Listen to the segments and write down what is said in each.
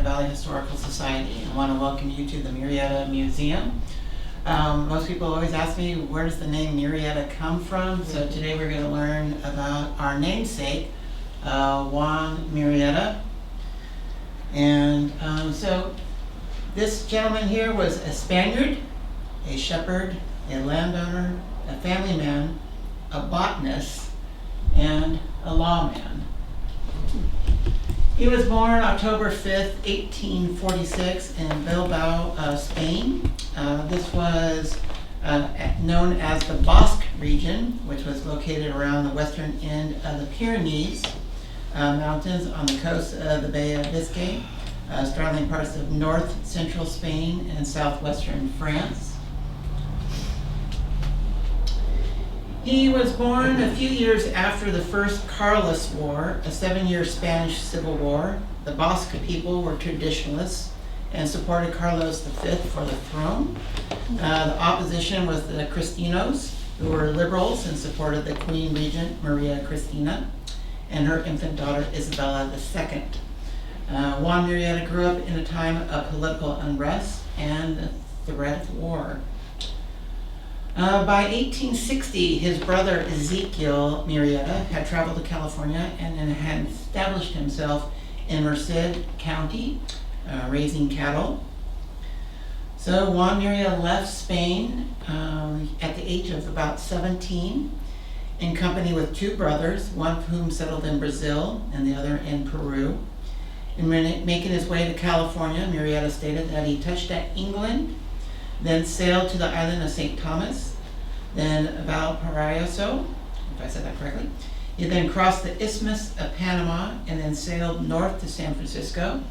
Murrieta Valley Historical Society. I want to welcome you to the Murrieta Museum. Most people always ask me, where does the name Murrieta come from? So today we're going to learn about our namesake, Juan Murrieta. And so this gentleman here was a Spaniard, a shepherd, a landowner, a family man, a botanist, and a lawman. He was born October 5th, 1846 in Bilbao, Spain. This was known as the Basque region, which was located around the western end of the Pyrenees Mountains on the coast of the Bay of Biscay, straddling parts of north central Spain and southwestern France. He was born a few years after the First Carlist War, a 7-year Spanish civil war. The Basque people were traditionalists and supported Carlos V for the throne. The opposition was the Cristinos, who were liberals and supported the Queen Regent Maria Cristina and her infant daughter Isabella II. Juan Murrieta grew up in a time of political unrest and the threat of war. By 1860, his brother Ezekiel Murrieta had traveled to California and then had established himself in Merced County, raising cattle. So Juan Murrieta left Spain at the age of about 17 in company with two brothers, one of whom settled in Brazil and the other in Peru. And when making his way to California, Murrieta stated that he touched at England, then sailed to the island of St. Thomas, then Valparaiso, if I said that correctly. He then crossed the Isthmus of Panama and then sailed north to San Francisco.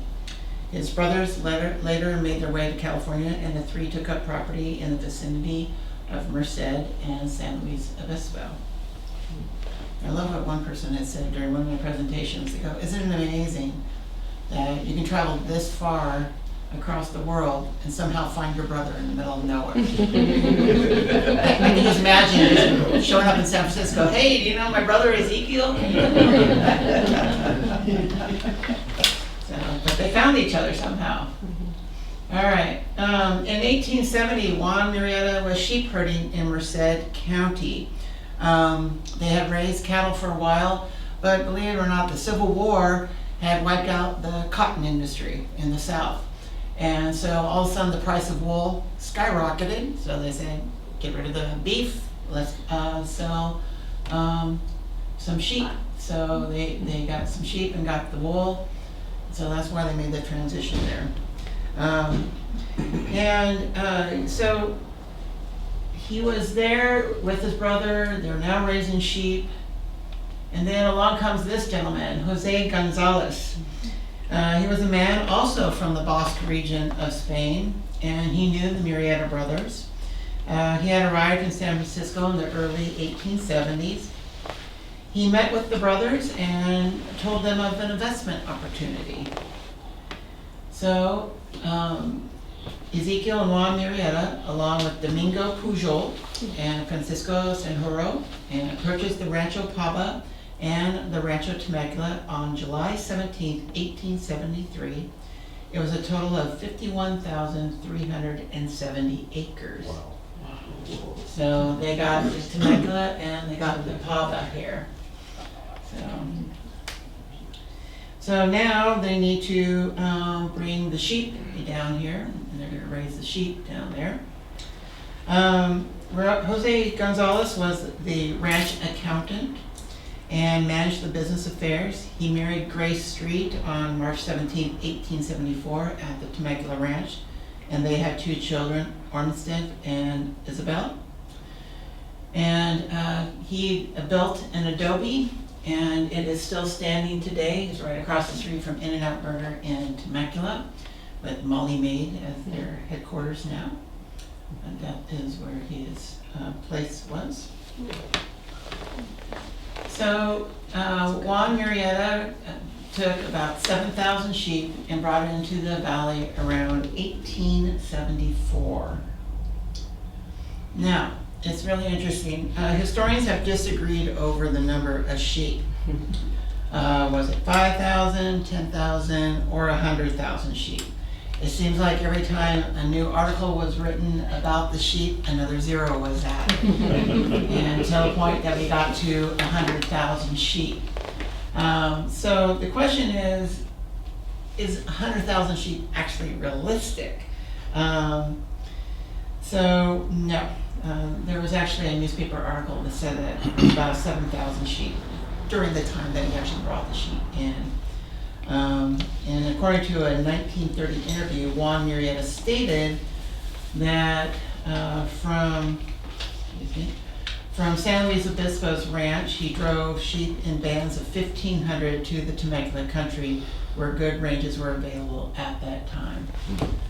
His brothers later made their way to California, and the three took up property in the vicinity of Merced and San Luis Obispo. I love what one person had said during one of my presentations. They go, "Isn't it amazing that you can travel this far across the world and somehow find your brother in the middle of nowhere?" I can just imagine just showing up in San Francisco, "Hey, do you know my brother Ezekiel?" But they found each other somehow. All right. In 1870, Juan Murrieta was sheep herding in Merced County. They had raised cattle for a while, but believe it or not, the Civil War had wiped out the cotton industry in the South. And so all of a sudden the price of wool skyrocketed. So they said, get rid of the beef, let's sell some sheep. So they got some sheep and got the wool. So that's why they made the transition there. So he was there with his brother. They're now raising sheep. And then along comes this gentleman, Jose Gonzalez. He was a man also from the Basque region of Spain, and he knew the Murrieta brothers. He had arrived in San Francisco in the early 1870s. He met with the brothers and told them of an investment opportunity. So Ezekiel and Juan Murrieta, along with Domingo Pujol and Francisco Senjuro, and purchased the Rancho Paba and the Rancho Temecula on July 17, 1873. It was a total of 51,370 acres. Wow. So they got the Temecula and they got the Paba here. So now they need to bring the sheep down here, and they're going to raise the sheep down there. Jose Gonzalez was the ranch accountant and managed the business affairs. He married Grace Street on March 17, 1874 at the Temecula Ranch, and they had two children, Ormiston and Isabel. And he built an adobe, and it is still standing today. It's right across the street from In-N-Out Burger in Temecula, with Molly Maid as their headquarters now. And that is where his place was. So Juan Murrieta took about 7,000 sheep and brought it into the valley around 1874. Now, it's really interesting. Historians have disagreed over the number of sheep. Was it 5,000, 10,000, or 100,000 sheep? It seems like every time a new article was written about the sheep, another zero was added. And until the point that we got to 100,000 sheep. So the question is 100,000 sheep actually realistic? So no. There was actually a newspaper article that said that it was about 7,000 sheep during the time that he actually brought the sheep in. And according to a 1930 interview, Juan Murrieta stated that from San Luis Obispo's ranch, he drove sheep in bands of 1,500 to the Temecula country, where good ranges were available at that time.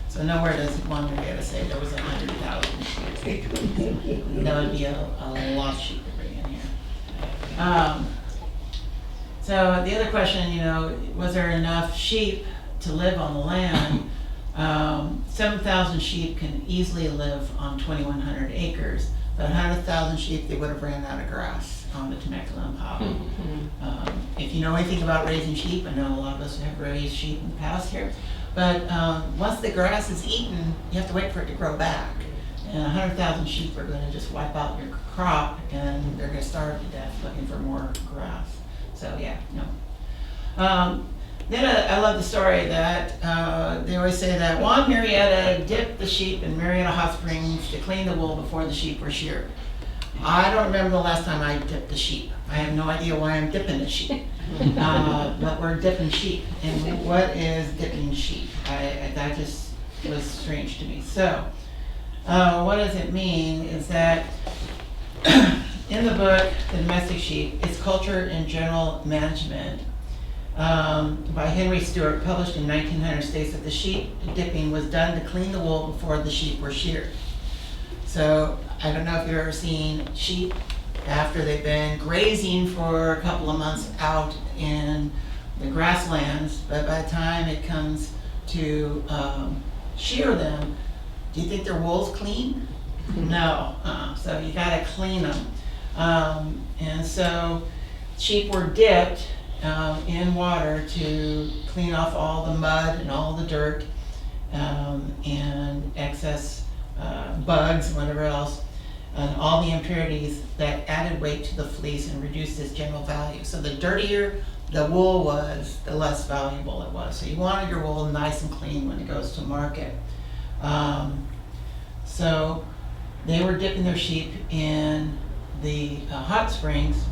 So nowhere does Juan Murrieta say there was 100,000 sheep. That would be a lot of sheep to bring in here. So the other question, was there enough sheep to live on the land? 7,000 sheep can easily live on 2,100 acres, but 100,000 sheep, they would have ran out of grass on the Temecula and Pavo. If you know anything about raising sheep, I know a lot of us have raised sheep in the past here, but once the grass is eaten, you have to wait for it to grow back. And 100,000 sheep are going to just wipe out your crop, and they're going to starve to death looking for more grass. So yeah, no. Then I love the story that they always say that Juan Murrieta dipped the sheep in Murrieta Hot Springs to clean the wool before the sheep were sheared. I don't remember the last time I dipped a sheep. I have no idea why I'm dipping a sheep. But we're dipping sheep. And what is dipping sheep? That just was strange to me. So what does it mean is that in the book, The Domestic Sheep, Its Culture and General Management, by Henry Stewart, published in 1900, states that the sheep dipping was done to clean the wool before the sheep were sheared. So I don't know if you've ever seen sheep after they've been grazing for a couple of months out in the grasslands, but by the time it comes to shear them, do you think their wool's clean? No. So you gotta clean them. And so sheep were dipped in water to clean off all the mud and all the dirt and excess bugs and whatever else, and all the impurities that added weight to the fleece and reduced its general value. So the dirtier the wool was, the less valuable it was. So you wanted your wool nice and clean when it goes to market. So they were dipping their sheep in the hot springs.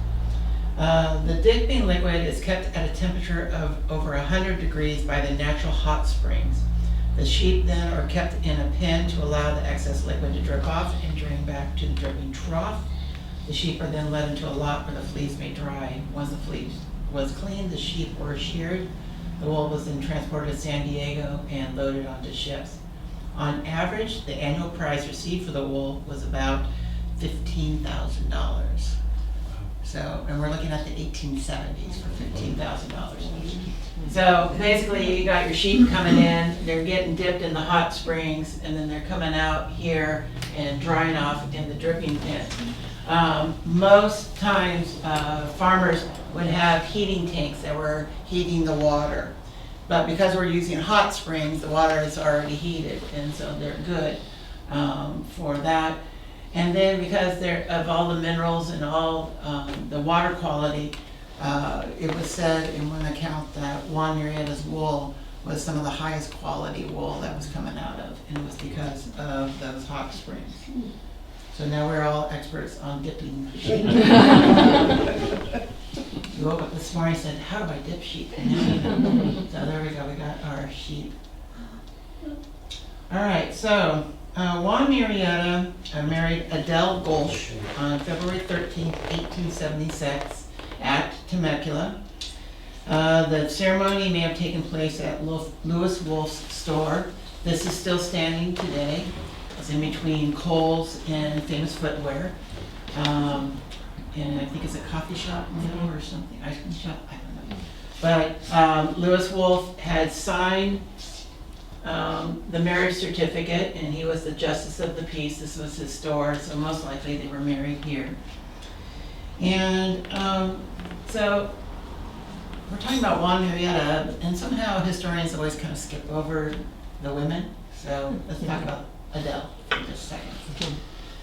The dipping liquid is kept at a temperature of over 100 degrees by the natural hot springs. The sheep then are kept in a pen to allow the excess liquid to drip off and drain back to the dripping trough. The sheep are then led into a lot where the fleece may dry. Once the fleece was cleaned, the sheep were sheared. The wool was then transported to San Diego and loaded onto ships. On average, the annual price received for the wool was about $15,000. So, and we're looking at the 1870s for $15,000. So basically, you got your sheep coming in, they're getting dipped in the hot springs, and then they're coming out here and drying off in the dripping pen. Most times, farmers would have heating tanks that were heating the water. But because we're using hot springs, the water is already heated, and so they're good for that. And then because they're of all the minerals and all the water quality, it was said in one account that Juan Murrieta's wool was some of the highest quality wool that was coming out of, and it was because of those hot springs. So now we're all experts on dipping sheep. You woke up this morning and said, how do I dip sheep? And now you know. So there we go, we got our sheep. All right, so Juan Murrieta married Adele Golsch on February 13th, 1876 at Temecula. The ceremony may have taken place at Louis Wolf's store. This is still standing today. It's in between Kohl's and Famous Footwear. And I think it's a coffee shop now or something, ice cream shop, I don't know. But Louis Wolf had signed the marriage certificate, and he was the justice of the peace. This was his store, so most likely they were married here. And so we're talking about Juan Murrieta, and somehow historians always kind of skip over the women. So let's talk about Adele for just a second.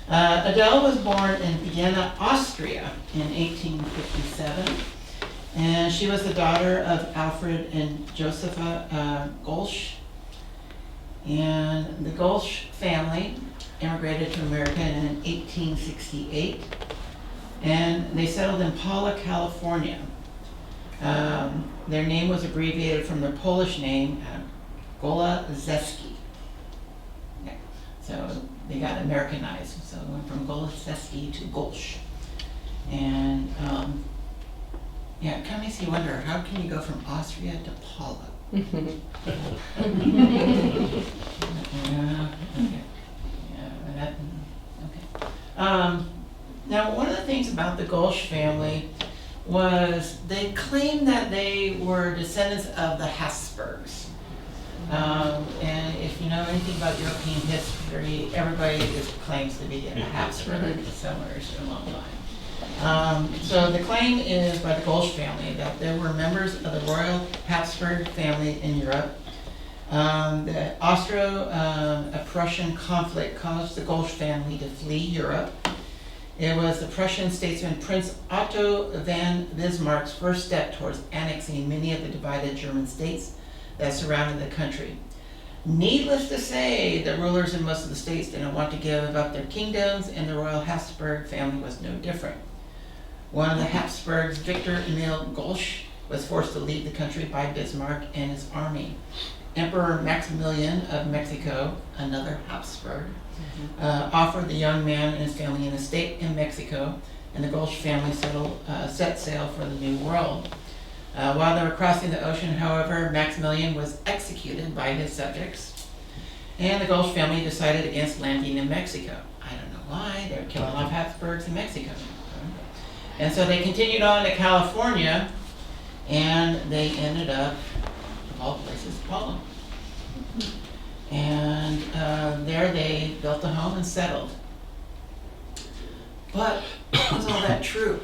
Adele was born in Vienna, Austria in 1857. And she was the daughter of Alfred and Josepha Golsch. And the Golsch family immigrated to America in 1868. And they settled in Paula, California. Their name was abbreviated from their Polish name, Golazeski. Yeah. So they got Americanized. So it went from Golazeski to Golsch. And yeah, it kind of makes you wonder, how can you go from Austria to Paula? Yeah, okay. Yeah, that, okay. Now, one of the things about the Golsch family was they claimed that they were descendants of the Habsburgs. And if you know anything about European history, everybody claims to be a Habsburg somewhere along the line. So the claim is by the Golsch family that there were members of the royal Habsburg family in Europe. The Austro-Prussian conflict caused the Golsch family to flee Europe. It was the Prussian statesman Prince Otto von Bismarck's first step towards annexing many of the divided German states that surrounded the country. Needless to say, the rulers in most of the states didn't want to give up their kingdoms, and the royal Habsburg family was no different. One of the Habsburgs, Victor Emil Golsch, was forced to leave the country by Bismarck and his army. Emperor Maximilian of Mexico, another Habsburg, offered the young man and his family an estate in Mexico, and the Golsch family set sail for the New World. While they were crossing the ocean, however, Maximilian was executed by his subjects, and the Golsch family decided against landing in Mexico. I don't know why, they were killing off Habsburgs in Mexico. And so they continued on to California, and they ended up, of all places, Paula. And there they built a home and settled. But was all that true?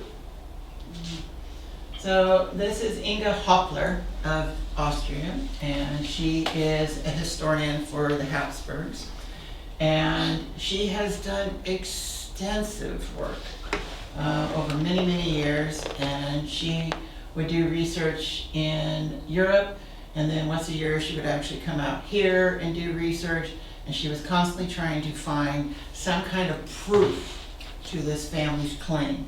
So this is Inga Hoppler of Austria, and she is a historian for the Habsburgs. And she has done extensive work over many, many years, and she would do research in Europe, and then once a year she would actually come out here and do research, and she was constantly trying to find some kind of proof to this family's claim.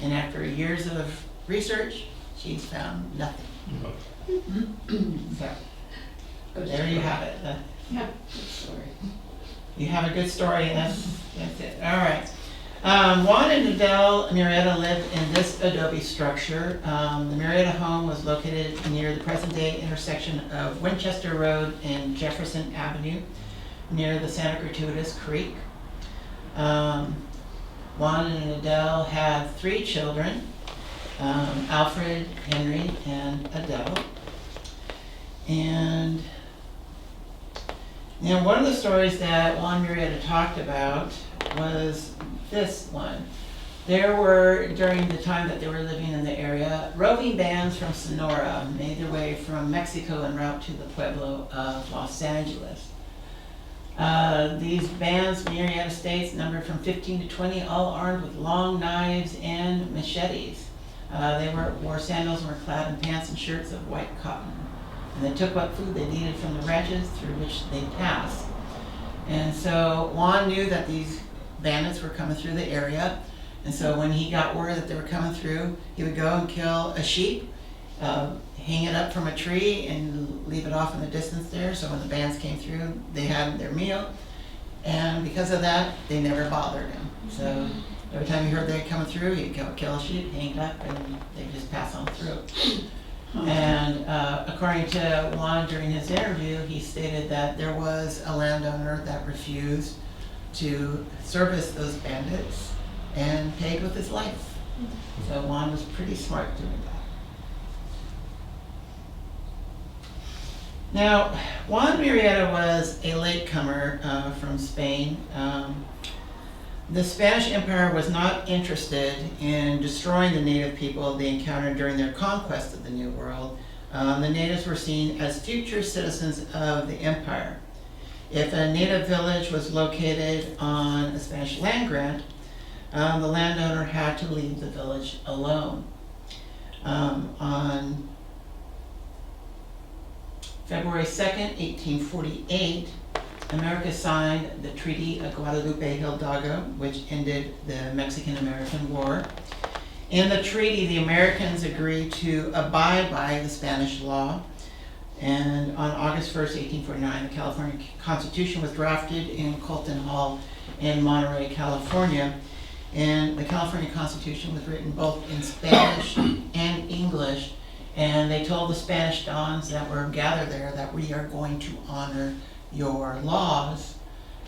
And after years of research, she's found nothing. So, there you have it. Yeah, good story. You have a good story, and that's it. All right. Juan and Adele Murrieta lived in this adobe structure. The Murrieta home was located near the present-day intersection of Winchester Road and Jefferson Avenue, near the Santa Gratuitous Creek. Juan and Adele had 3 children, Alfred, Henry, and Adele. And you know, one of the stories that Juan Murrieta talked about was this one. There were, during the time that they were living in the area, roving bands from Sonora made their way from Mexico en route to the pueblo of Los Angeles. These bands, Murrieta states, numbered from 15 to 20, all armed with long knives and machetes. They wore sandals and were clad in pants and shirts of white cotton. And they took what food they needed from the ranches through which they passed. And so Juan knew that these bandits were coming through the area, and so when he got word that they were coming through, he would go and kill a sheep, hang it up from a tree and leave it off in the distance there, so when the bands came through, they had their meal, and because of that, they never bothered him. So every time he heard they were coming through, he'd go kill a sheep, hang it up, and they'd just pass on through. And according to Juan, during his interview, he stated that there was a landowner that refused to service those bandits and paid with his life. So Juan was pretty smart doing that. Now, Juan Murrieta was a latecomer from Spain. The Spanish Empire was not interested in destroying the native people they encountered during their conquest of the New World. The natives were seen as future citizens of the empire. If a native village was located on a Spanish land grant, the landowner had to leave the village alone. On February 2nd, 1848, America signed the Treaty of Guadalupe Hidalgo, which ended the Mexican-American War. In the treaty, the Americans agreed to abide by the Spanish law, and on August 1st, 1849, the California Constitution was drafted in Colton Hall in Monterey, California. And the California Constitution was written both in Spanish and English, and they told the Spanish dons that were gathered there that we are going to honor your laws.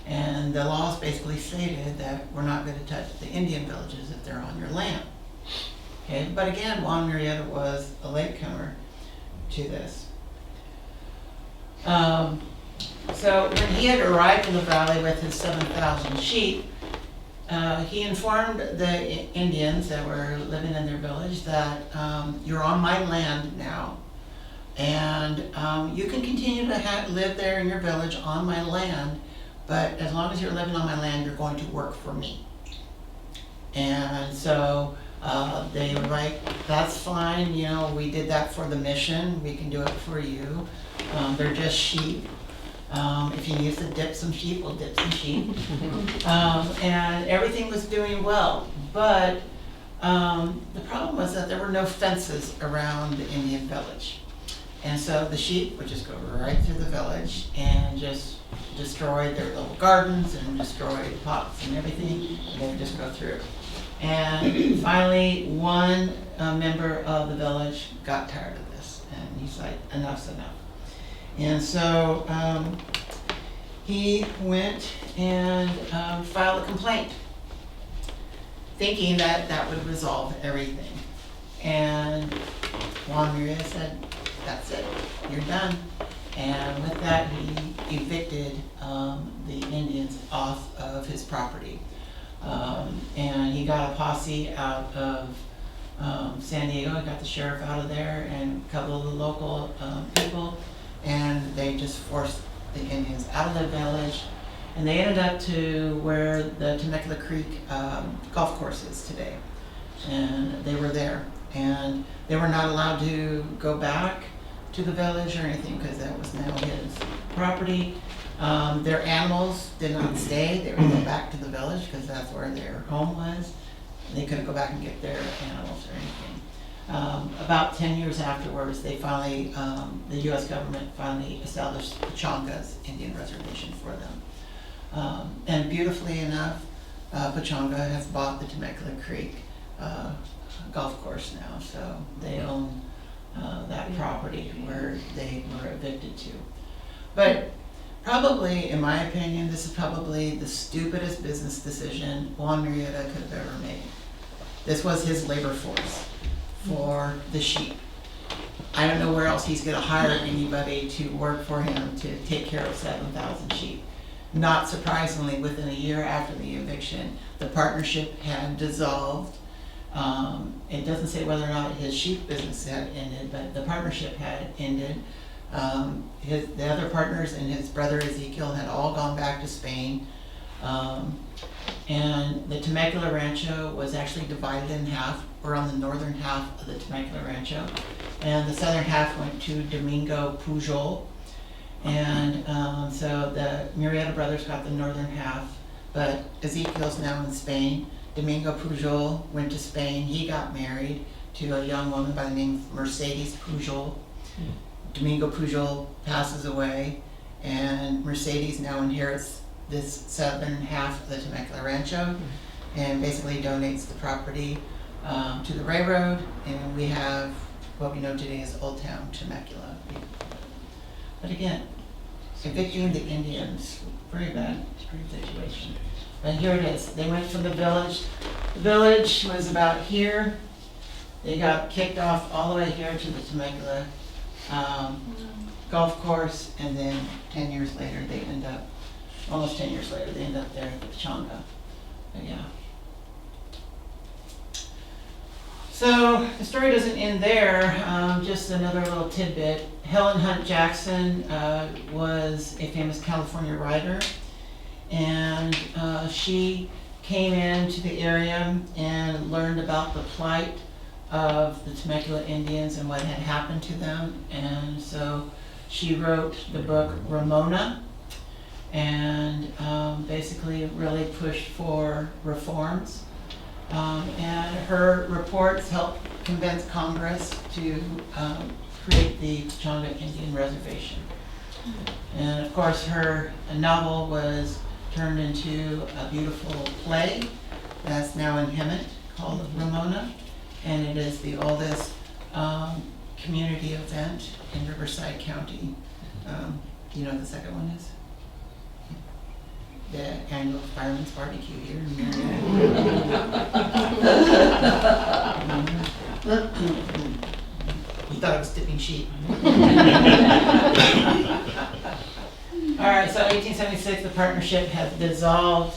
And the laws basically stated that we're not going to touch the Indian villages if they're on your land. Okay, but again, Juan Murrieta was a latecomer to this. So when he had arrived in the valley with his 7,000 sheep, he informed the Indians that were living in their village that you're on my land now, and you can continue to live there in your village on my land, but as long as you're living on my land, you're going to work for me. And so they were like, that's fine, you know, we did that for the mission, we can do it for you. They're just sheep. If you need to dip some sheep, we'll dip some sheep. And everything was doing well. But the problem was that there were no fences around the Indian village. And so the sheep would just go right through the village and just destroy their little gardens and destroy pots and everything. And they would just go through. And finally, one member of the village got tired of this. And he's like, enough's enough. And so he went and filed a complaint, thinking that that would resolve everything. And Juan Murrieta said, that's it, you're done. And with that, he evicted the Indians off of his property. And he got a posse out of San Diego, got the sheriff out of there and a couple of the local people. And they just forced the Indians out of the village, and they ended up to where the Temecula Creek golf course is today. And they were there, and they were not allowed to go back to the village or anything because that was now his property. Their animals did not stay. They would go back to the village because that's where their home was. They couldn't go back and get their animals or anything. About 10 years afterwards, they finally, the U.S. government finally established the Pechangas Indian Reservation for them. And beautifully enough, Pechanga has bought the Temecula Creek golf course now, so they own that property where they were evicted to. But probably, in my opinion, this is probably the stupidest business decision Juan Murrieta could have ever made. This was his labor force for the sheep. I don't know where else he's going to hire anybody to work for him to take care of 7,000 sheep. Not surprisingly, within a year after the eviction, the partnership had dissolved. It doesn't say whether or not his sheep business had ended, but the partnership had ended. The other partners and his brother Ezekiel had all gone back to Spain. And the Temecula Rancho was actually divided in half. We're on the northern half of the Temecula Rancho, and the southern half went to Domingo Pujol. And so the Murrieta brothers got the northern half, but Ezekiel's now in Spain. Domingo Pujol went to Spain. He got married to a young woman by the name of Mercedes Pujol. Domingo Pujol passes away, and Mercedes now inherits this southern half of the Temecula Rancho and basically donates the property to the railroad, and we have what we know today as Old Town Temecula. But again, evicting the Indians, very bad situation. But here it is. They went from the village. The village was about here. They got kicked off all the way here to the Temecula golf course, and then 10 years later they end up, almost 10 years later, they end up there at the Pechanga. But yeah. So the story doesn't end there. Just another little tidbit. Helen Hunt Jackson was a famous California writer, and she came into the area and learned about the plight of the Temecula Indians and what had happened to them, and so she wrote the book Ramona, and basically really pushed for reforms. And her reports helped convince Congress to create the Pechanga Indian Reservation. And of course her novel was turned into a beautiful play that's now in Hemet called Ramona, and it is the oldest community event in Riverside County. You know what the second one is? The annual Fireman's Barbecue here in Murrieta. You thought it was tipping sheep. Alright, so 1876 the partnership has dissolved,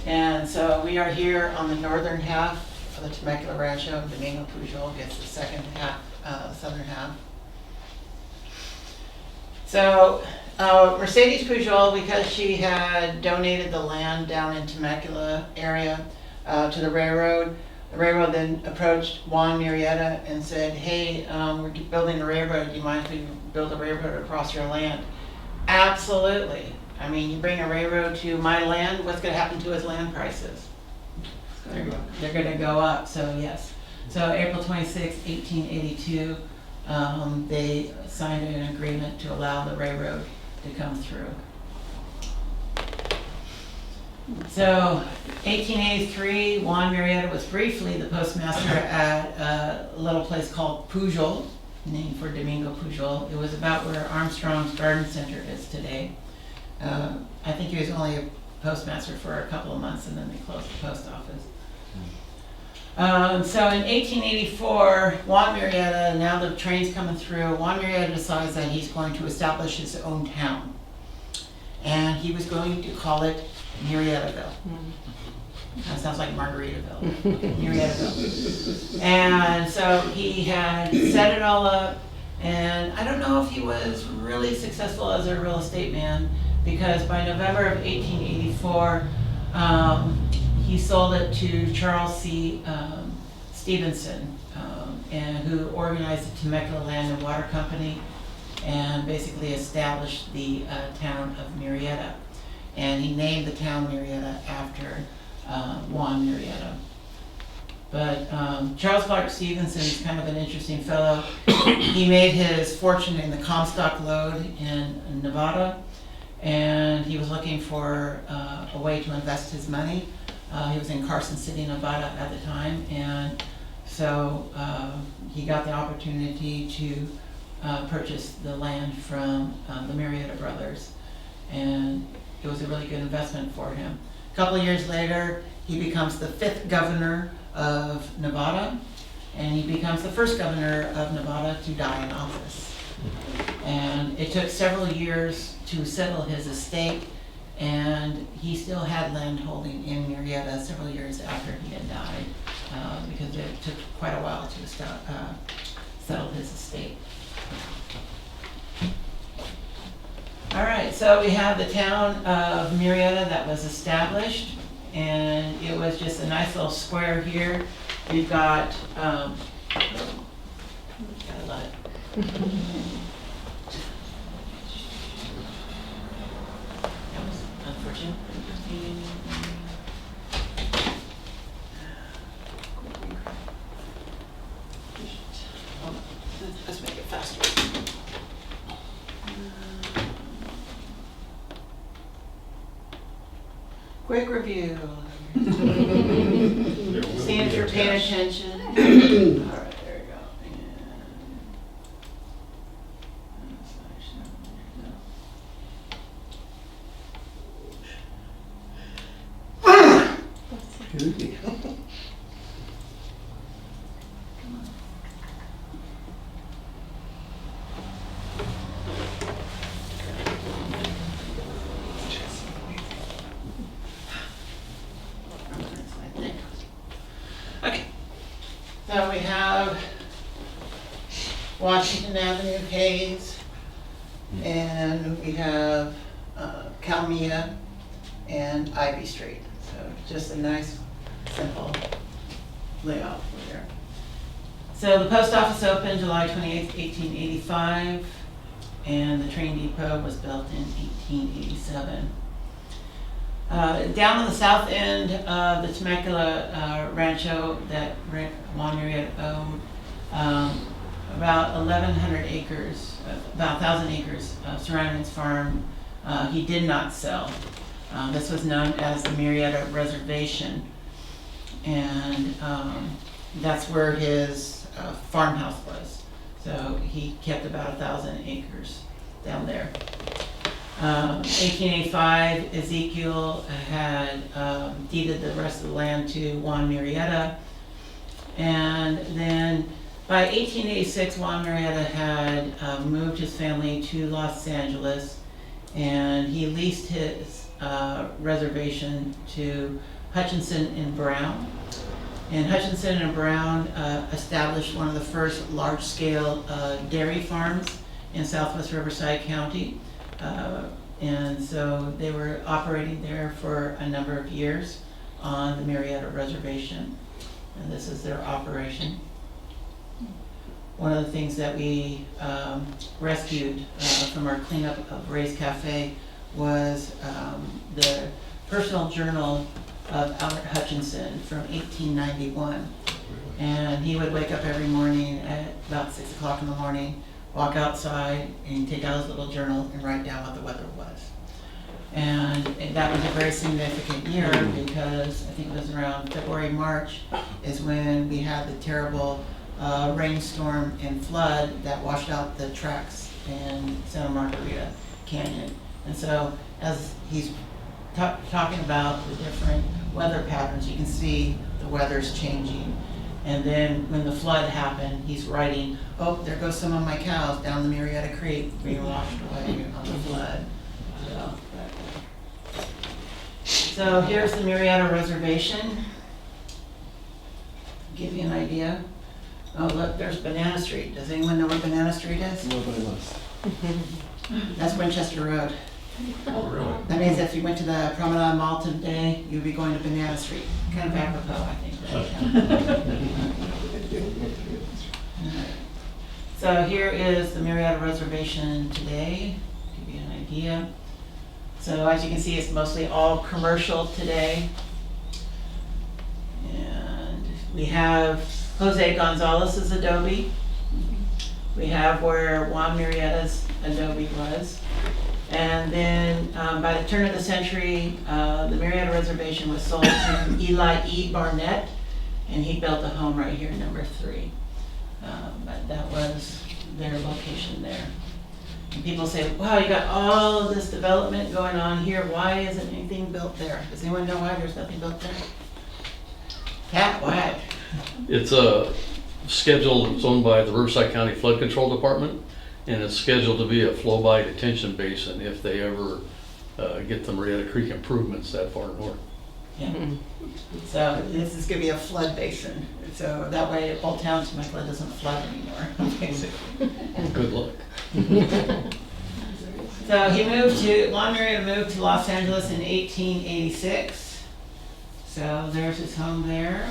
and so we are here on the northern half of the Temecula Rancho. Domingo Pujol gets the second half, southern half. So Mercedes Pujol, because she had donated the land down in Temecula area to the railroad then approached Juan Murrieta and said, hey, we're building a railroad, do you mind if we build a railroad across your land? Absolutely. I mean, you bring a railroad to my land, what's going to happen to his land prices? They're going to go up, so yes. So April 26, 1882, they signed an agreement to allow the railroad to come through. So 1883, Juan Murrieta was briefly the postmaster at a little place called Pujol, named for Domingo Pujol. It was about where Armstrong's Garden Center is today. I think he was only a postmaster for a couple of months, and then they closed the post office. So in 1884, Juan Murrieta, now the train's coming through, Juan Murrieta decides that he's going to establish his own town. And he was going to call it Murrietaville. That sounds like Margaritaville. Murrietaville. And so he had set it all up, and I don't know if he was really successful as a real estate man, because by November of 1884, he sold it to Charles C. Stevenson, and who organized the Temecula Land and Water Company and basically established the town of Murrieta. And he named the town Murrieta after Juan Murrieta. But Charles Clark Stevenson is kind of an interesting fellow. He made his fortune in the Comstock lode in Nevada, and he was looking for a way to invest his money. He was in Carson City, Nevada at the time, and so he got the opportunity to purchase the land from the Murrieta brothers, and it was a really good investment for him. A couple of years later, he becomes the 5th governor of Nevada, and he becomes the first governor of Nevada to die in office. And it took several years to settle his estate, and he still had land holding in Murrieta several years after he had died, because it took quite a while to settle his estate. All right, so we have the town of Murrieta that was established, and it was just a nice little square here. We've got, gotta love it. That was unfortunate. Let's make it faster. Quick review. See if you're paying attention. All right, there we go. So we have Washington Avenue, Hayes, and we have Calmia and Ivy Street. So just a nice, simple layout for there. So the post office opened July 28th, 1885, and the train depot was built in 1887. Down on the south end of the Temecula Rancho that Juan Murrieta owned, about 1,100 acres, about 1,000 acres surrounding his farm, he did not sell. This was known as the Murrieta Reservation, and that's where his farmhouse was. So he kept about 1,000 acres down there. 1885, Ezekiel had deeded the rest of the land to Juan Murrieta, and then by 1886, Juan Murrieta had moved his family to Los Angeles, and he leased his reservation to Hutchinson and Brown. And Hutchinson and Brown established one of the first large-scale dairy farms in southwest Riverside County. And so they were operating there for a number of years on the Murrieta Reservation. And this is their operation. One of the things that we rescued from our cleanup of Ray's Cafe was the personal journal of Albert Hutchinson from 1891. And he would wake up every morning at about 6 o'clock in the morning, walk outside and take out his little journal and write down what the weather was. And that was a very significant year because I think it was around February, March is when we had the terrible rainstorm and flood that washed out the tracks in Santa Margarita Canyon. And so as he's talking about the different weather patterns, you can see the weather's changing. And then when the flood happened, he's writing, oh, there goes some of my cows down the Murrieta Creek being washed away on the flood. So here's the Murrieta Reservation. Give you an idea. Oh, look, there's Banana Street. Does anyone know where Banana Street is? Nobody must. That's Winchester Road. Oh, really? That means if you went to the Promenade Mall today, you'd be going to Banana Street. Kind of apropos, I think. Right? So here is the Murrieta Reservation today, give you an idea. So as you can see, it's mostly all commercial today. And we have Jose Gonzalez's adobe. We have where Juan Murrieta's adobe was. And then by the turn of the century, the Murrieta Reservation was sold to Eli E. Barnett, and he built a home right here, number 3. But that was their location there. And people say, wow, you got all of this development going on here. Why isn't anything built there? Does anyone know why there's nothing built there? Pat, why? It's a schedule, it's owned by the Riverside County Flood Control Department, and it's scheduled to be a flow-by detention basin if they ever get the Murrieta Creek improvements that far north. Yeah. So this is going to be a flood basin. So that way Old Town Temecula doesn't flood anymore, basically. Good luck. So Juan Murrieta moved to Los Angeles in 1886. So there's his home there.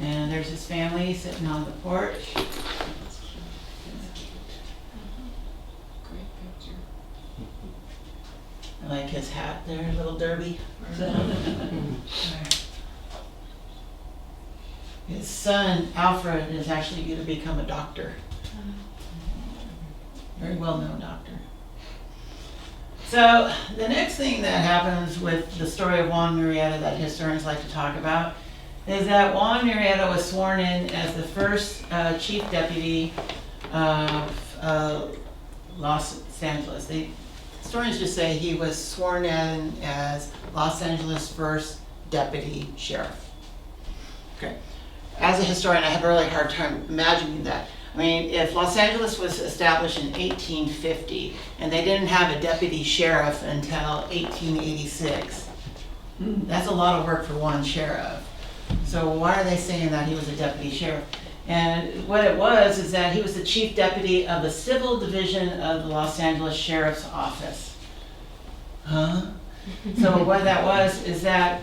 And there's his family sitting on the porch. I like his hat there, little derby. His son, Alfred, is actually going to become a doctor. Very well-known doctor. So the next thing that happens with the story of Juan Murrieta that historians like to talk about is that Juan Murrieta was sworn in as the first chief deputy of Los Angeles. Historians just say he was sworn in as Los Angeles' first deputy sheriff. Okay. As a historian, I have a really hard time imagining that. I mean, if Los Angeles was established in 1850 and they didn't have a deputy sheriff until 1886, that's a lot of work for one sheriff. So why are they saying that he was a deputy sheriff? And what it was is that he was the chief deputy of the civil division of the Los Angeles Sheriff's Office. Huh? So what that was is that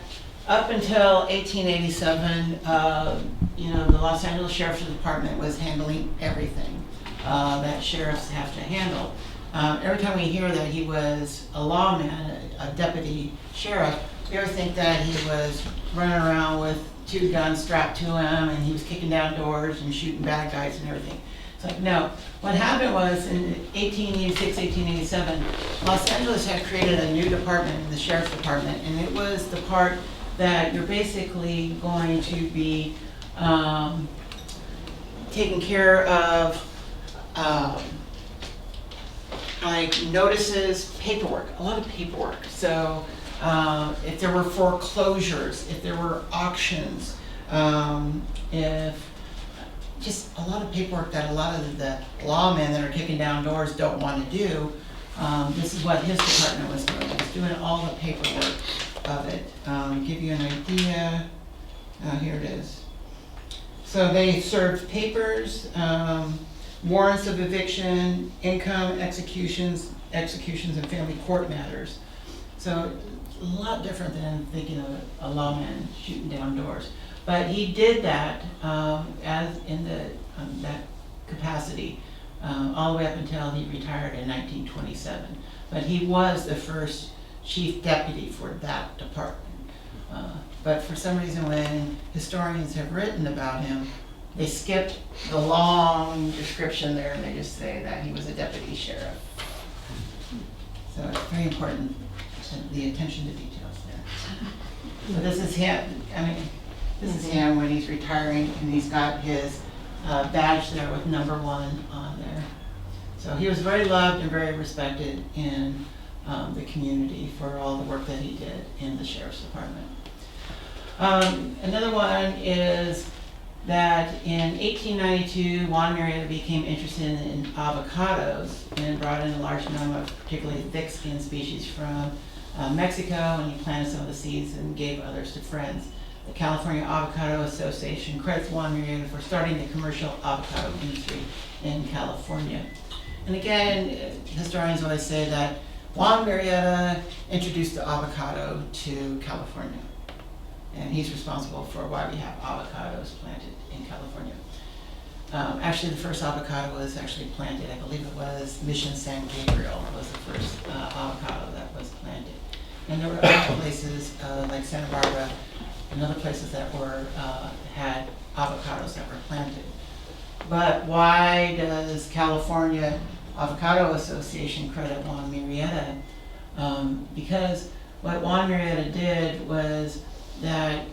up until 1887, the Los Angeles Sheriff's Department was handling everything that sheriffs have to handle. Every time we hear that he was a lawman, a deputy sheriff, we ever think that he was running around with 2 guns strapped to him and he was kicking down doors and shooting bad guys and everything. It's like, no. What happened was in 1886, 1887, Los Angeles had created a new department, the Sheriff's Department, and it was the part that you're basically going to be taking care of like notices, paperwork, a lot of paperwork. So if there were foreclosures, if there were auctions, if just a lot of paperwork that a lot of the lawmen that are kicking down doors don't want to do, this is what his department was doing. It was doing all the paperwork of it. Give you an idea, here it is. So they served papers, warrants of eviction, income executions, and family court matters. So a lot different than thinking of a lawman shooting down doors. But he did that as in that capacity all the way up until he retired in 1927. But he was the first chief deputy for that department. But for some reason, when historians have written about him, they skipped the long description there and they just say that he was a deputy sheriff. So it's very important, the attention to details there. So this is him, this is him when he's retiring and he's got his badge there with #1 on there. So he was very loved and very respected in the community for all the work that he did in the Sheriff's Department. Another one is that in 1892, Juan Murrieta became interested in avocados and brought in a large number of particularly thick-skinned species from Mexico, and he planted some of the seeds and gave others to friends. The California Avocado Association credits Juan Murrieta for starting the commercial avocado industry in California. And again, historians always say that Juan Murrieta introduced the avocado to California. And he's responsible for why we have avocados planted in California. Actually, the first avocado was actually planted, I believe it was Mission San Gabriel was the first avocado that was planted. And there were other places like Santa Barbara and other places that were had avocados that were planted. But why does California Avocado Association credit Juan Murrieta? Because what Juan Murrieta did was that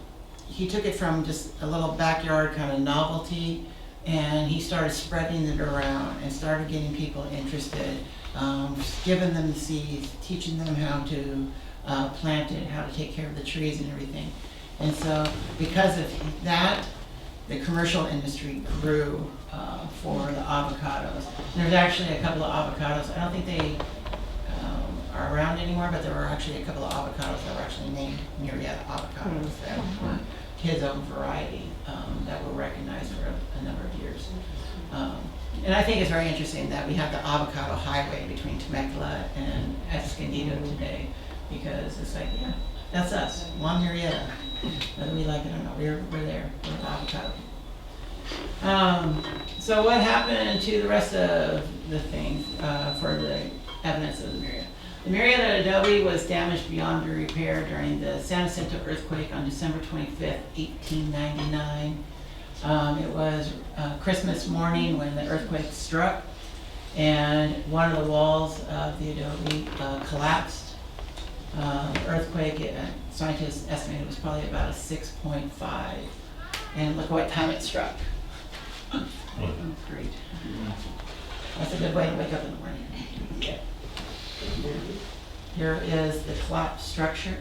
he took it from just a little backyard kind of novelty and he started spreading it around and started getting people interested, giving them the seeds, teaching them how to plant it, how to take care of the trees and everything. And so because of that, the commercial industry grew for the avocados. And there's actually a couple of avocados, I don't think they are around anymore, but there were actually a couple of avocados that were actually named Murrieta avocados that were his own variety that were recognized for a number of years. And I think it's very interesting that we have the avocado highway between Temecula and Escondido today, because it's like, yeah, that's us, Juan Murrieta. Whether we like it or not, we're there, we're the avocado. So what happened to the rest of the things for the evidence of the Murrieta? The Murrieta adobe was damaged beyond repair during the San Jacinto earthquake on December 25th, 1899. It was Christmas morning when the earthquake struck, and one of the walls of the adobe collapsed. Earthquake, scientists estimated it was probably about a 6.5, and look what time it struck. Great. That's a good way to wake up in the morning. Yeah. Here is the collapsed structure.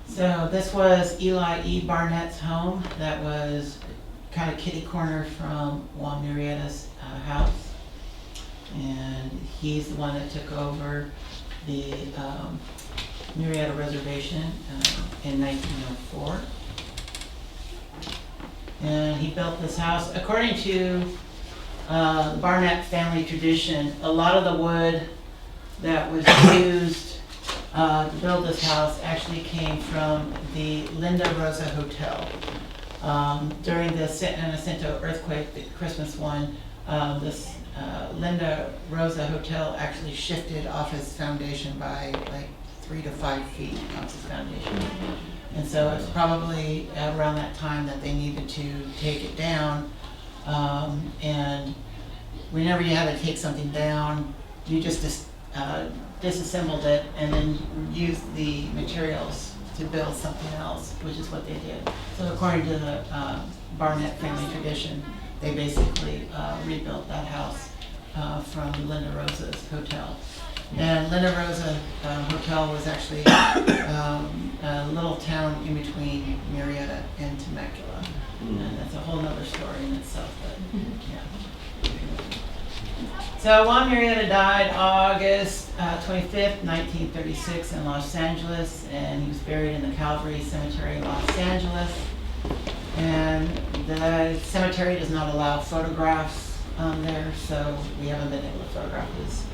So this was Eli E. Barnett's home that was kind of kitty corner from Juan Murrieta's house. And he's the one that took over the Murrieta Reservation in 1904. And he built this house. According to the Barnett family tradition, a lot of the wood that was used to build this house actually came from the Linda Rosa Hotel. During the San Jacinto earthquake, the Christmas one, this Linda Rosa Hotel actually shifted off its foundation by like 3 to 5 feet off its foundation. And so it's probably around that time that they needed to take it down. And whenever you had to take something down, you just disassembled it and then used the materials to build something else, which is what they did. So according to the Barnett family tradition, they basically rebuilt that house from Linda Rosa's hotel. And Linda Rosa Hotel was actually a little town in between Murrieta and Temecula. And that's a whole nother story in itself, but yeah. So Juan Murrieta died August 25th, 1936 in Los Angeles, and he was buried in the Calvary Cemetery in Los Angeles. And the cemetery does not allow photographs there, so we haven't been able to photograph his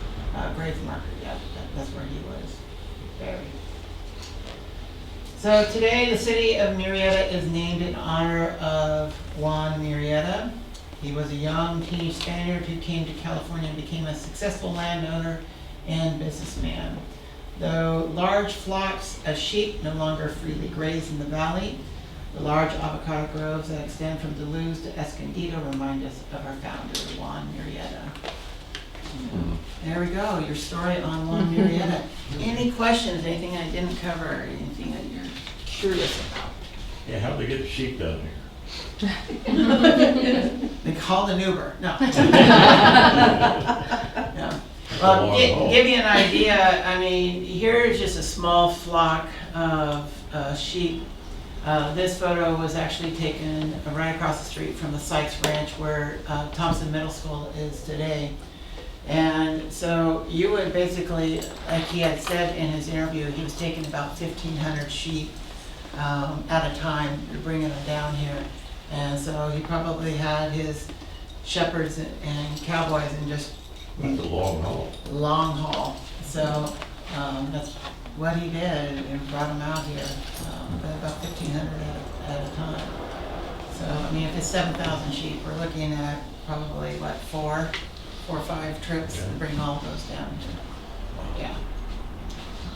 grave marker yet. That's where he was buried. So today the city of Murrieta is named in honor of Juan Murrieta. He was a young teenage Spaniard who came to California and became a successful landowner and businessman. Though large flocks of sheep no longer freely graze in the valley, the large avocado groves that extend from Duluth to Escondido remind us of our founder, Juan Murrieta. There we go, your story on Juan Murrieta. Any questions, anything I didn't cover, anything that you're curious about? Yeah, how'd they get the sheep down here? They called an Uber, no. No. Well, give you an idea, I mean, here's just a small flock of sheep. This photo was actually taken right across the street from the Sykes Ranch where Thompson Middle School is today. And so you would basically, like he had said in his interview, he was taking about 1,500 sheep at a time, bringing them down here. And so he probably had his shepherds and cowboys and just That's a long haul. long haul. So that's what he did and brought them out here, about 1,500 at a time. So, I mean, if it's 7,000 sheep, we're looking at probably, what, four or five trips to bring all of those down here. Yeah.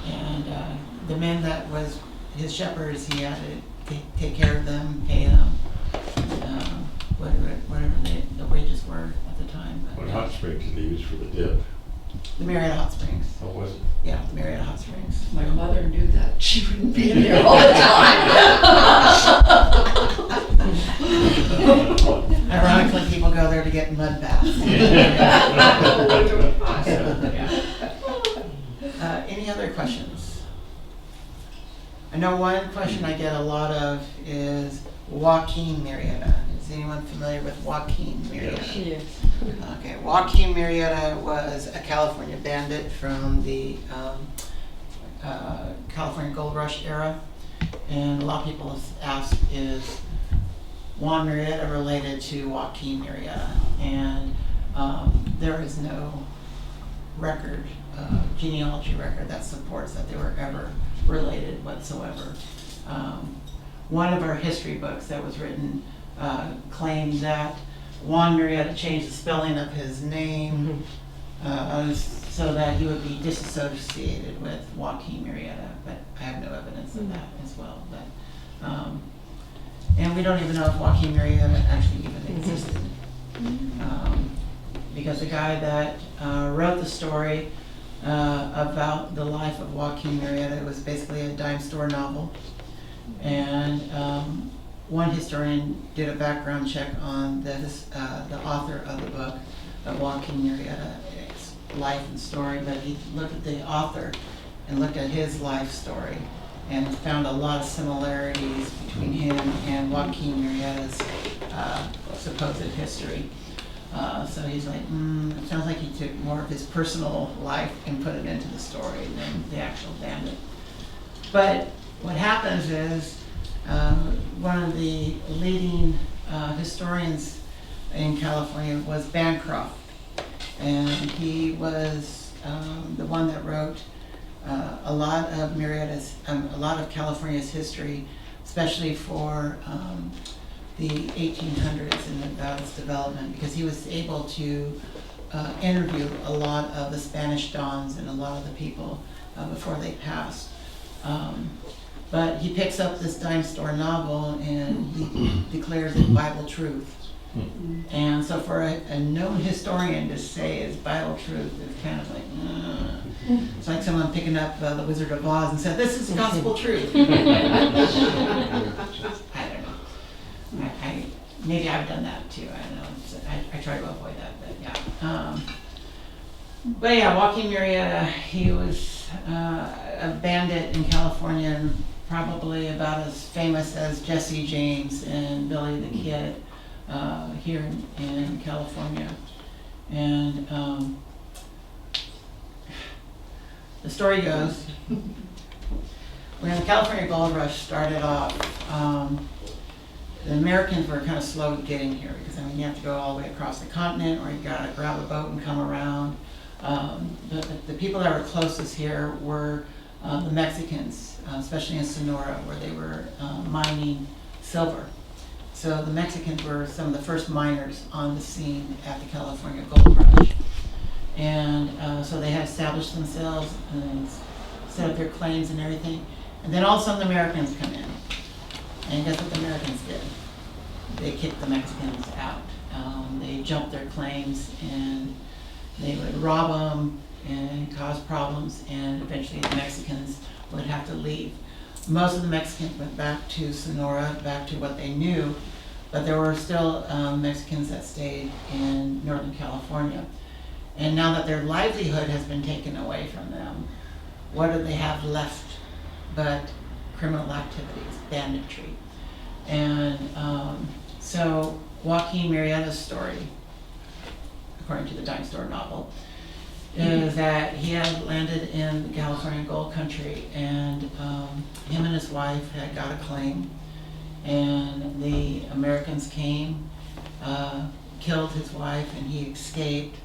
And the men that was his shepherds, he had to take care of them, pay them, whatever the wages were at the time. But, What hot springs did they use for the dip? the Murrieta Hot Springs. How was it? Yeah, the Murrieta Hot Springs. My mother knew that. She wouldn't be in there all the time. Ironically, people go there to get mud baths. Any other questions? I know one question I get a lot of is Joaquin Murrieta. Is anyone familiar with Joaquin Murrieta? Yes. Okay, Joaquin Murrieta was a California bandit from the California Gold Rush era. And a lot of people have asked, is Juan Murrieta related to Joaquin Murrieta? And there is no record, genealogy record that supports that they were ever related whatsoever. One of our history books that was written claimed that Juan Murrieta changed the spelling of his name so that he would be disassociated with Joaquin Murrieta, but I have no evidence of that as well. But and we don't even know if Joaquin Murrieta actually even existed, because the guy that wrote the story about the life of Joaquin Murrieta, it was basically a dime store novel, and one historian did a background check on the author of the book, Joaquin Murrieta's life and story, but he looked at the author and looked at his life story and found a lot of similarities between him and Joaquin Murrieta's supposed history. So he's like, it sounds like he took more of his personal life and put it into the story than the actual bandit. But what happens is, one of the leading historians in California was Bancroft, and he was the one that wrote a lot of a lot of California's history, especially for the 1800s and about its development, because he was able to interview a lot of the Spanish dons and a lot of the people before they passed. But he picks up this dime store novel and he declares it Bible truth. And so for a known historian to say it's Bible truth is kind of like, it's like someone picking up The Wizard of Oz and said, this is gospel truth. I don't know. Maybe I've done that too. I don't know. I try to avoid that, but yeah. But yeah, Joaquin Murrieta, he was a bandit in California, and probably about as famous as Jesse James and Billy the Kid here in California. And the story goes, when the California Gold Rush started off, the Americans were kind of slow getting here, because I mean you have to go all the way across the continent, or you gotta grab a boat and come around. The people that were closest here were the Mexicans, especially in Sonora, where they were mining silver. So the Mexicans were some of the first miners on the scene at the California Gold Rush. And so they had established themselves and set up their claims and everything. And then all of a sudden the Americans come in. And guess what the Americans did? They kicked the Mexicans out. They jumped their claims, and they would rob them and cause problems, and eventually the Mexicans would have to leave. Most of the Mexicans went back to Sonora, back to what they knew, but there were still Mexicans that stayed in Northern California. And now that their livelihood has been taken away from them, what do they have left but criminal activities, banditry? And so Joaquin Murrieta's story, according to the dime store novel, is that he had landed in the California gold country, and him and his wife had got a claim, and the Americans came, killed his wife, and he escaped,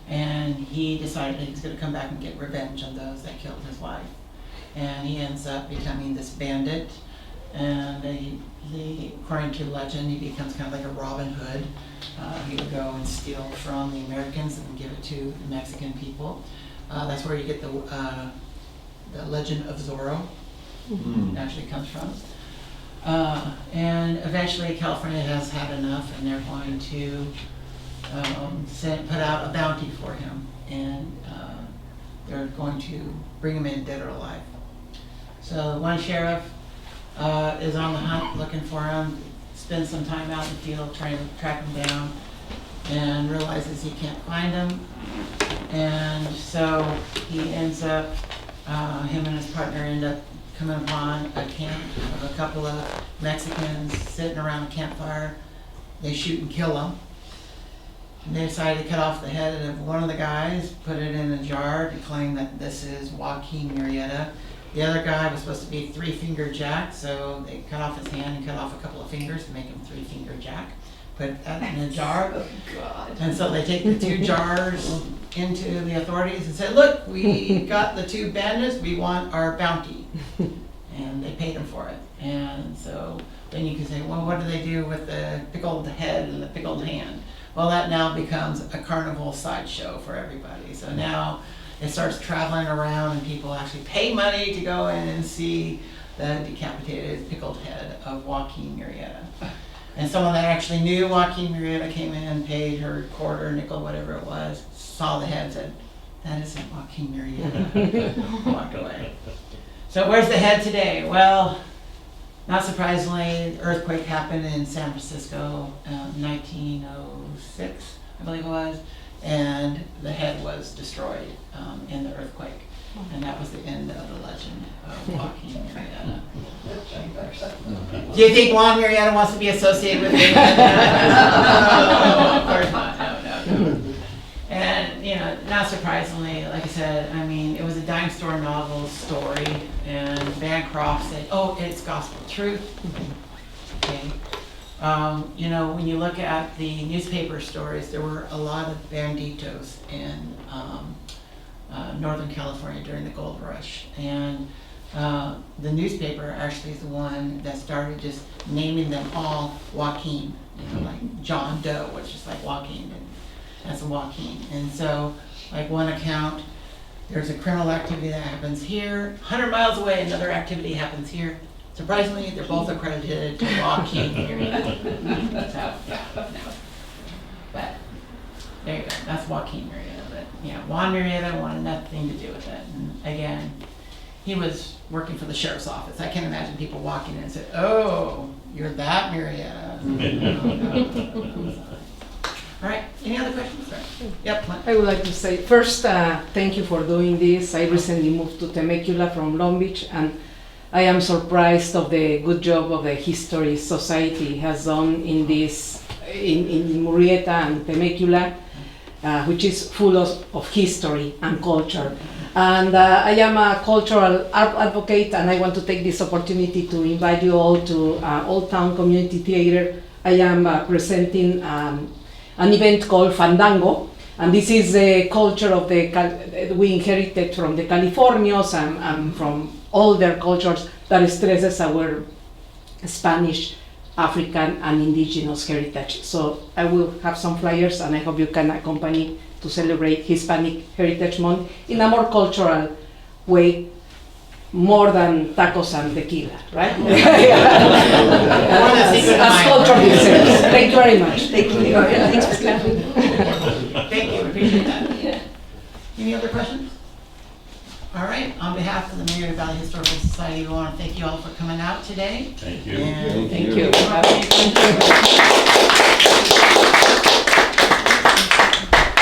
and he decided that he was going to come back and get revenge on those that killed his wife. And he ends up becoming this bandit, and according to legend, he becomes kind of like a Robin Hood. He would go and steal from the Americans and give it to the Mexican people. That's where you get the legend of Zorro. Actually comes from. And eventually California has had enough, and they're going to put out a bounty for him, and they're going to bring him in dead or alive. So one sheriff is on the hunt looking for him, spends some time out in the field trying to track him down, and realizes he can't find him. And so he ends up, him and his partner end up coming upon a camp of a couple of Mexicans sitting around a campfire. They shoot and kill them. And they decided to cut off the head of one of the guys, put it in a jar to claim that this is Joaquin Murrieta. The other guy was supposed to be Three-Finger Jack, so they cut off his hand and cut off a couple of fingers to make him Three-Finger Jack. Put that in a jar. Oh, God. And so they take the two jars into the authorities and say, look, we got the two bandits, we want our bounty. And they paid them for it. And so then you can say, well, what do they do with the pickled head and the pickled hand? Well, that now becomes a carnival sideshow for everybody. So now it starts traveling around, and people actually pay money to go in and see the decapitated pickled head of Joaquin Murrieta. And someone that actually knew Joaquin Murrieta came in, paid her quarter, nickel, whatever it was, saw the head, said, that isn't Joaquin Murrieta, walked away. So where's the head today? Well, not surprisingly, the earthquake happened in San Francisco, 1906, I believe it was, and the head was destroyed in the earthquake. And that was the end of the legend of Joaquin Murrieta. Do you think Juan Murrieta wants to be associated with me? No, of course not. No, no. not surprisingly, like I said, I mean, it was a dime store novel story, and Bancroft said, "Oh, it's gospel truth." Okay. You know, when you look at the newspaper stories, there were a lot of banditos in Northern California during the gold rush, and the newspaper actually is the one that started just naming them all Joaquin, you know, like John Doe, which is like Joaquin, and that's a Joaquin. And so, like one account, there's a criminal activity that happens here, 100 miles away, another activity happens here. Surprisingly, they're both accredited to Joaquin area. So, no. But there you go, that's Joaquin Murrieta. But yeah, Juan Murrieta wanted nothing to do with it. And again, he was working for the sheriff's office. I can't imagine people walking in and say, "Oh, you're that Murrieta." No. All right, any other questions? Sorry. Yep, Clint. I would like to say, first, thank you for doing this. I recently moved to Temecula from Long Beach, and I am surprised of the good job of the History Society has done in this, in Murrieta and Temecula, which is full of history and culture. And I am a cultural art advocate, and I want to take this opportunity to invite you all to Old Town Community Theater. I am presenting an event called Fandango, and this is the culture of we inherited from the Californios and from all their cultures that stresses our Spanish, African, and indigenous heritage. So I will have some flyers, and I hope you can accompany to celebrate Hispanic Heritage Month in a more cultural way, more than tacos and tequila, right? As culture deserves. Thank you very much. Thank you. Thanks for coming. Thank you, appreciate that. Any other questions? All right, on behalf of the Murrieta Valley Historical Society, we want to thank you all for coming out today. Thank you. And Thank you.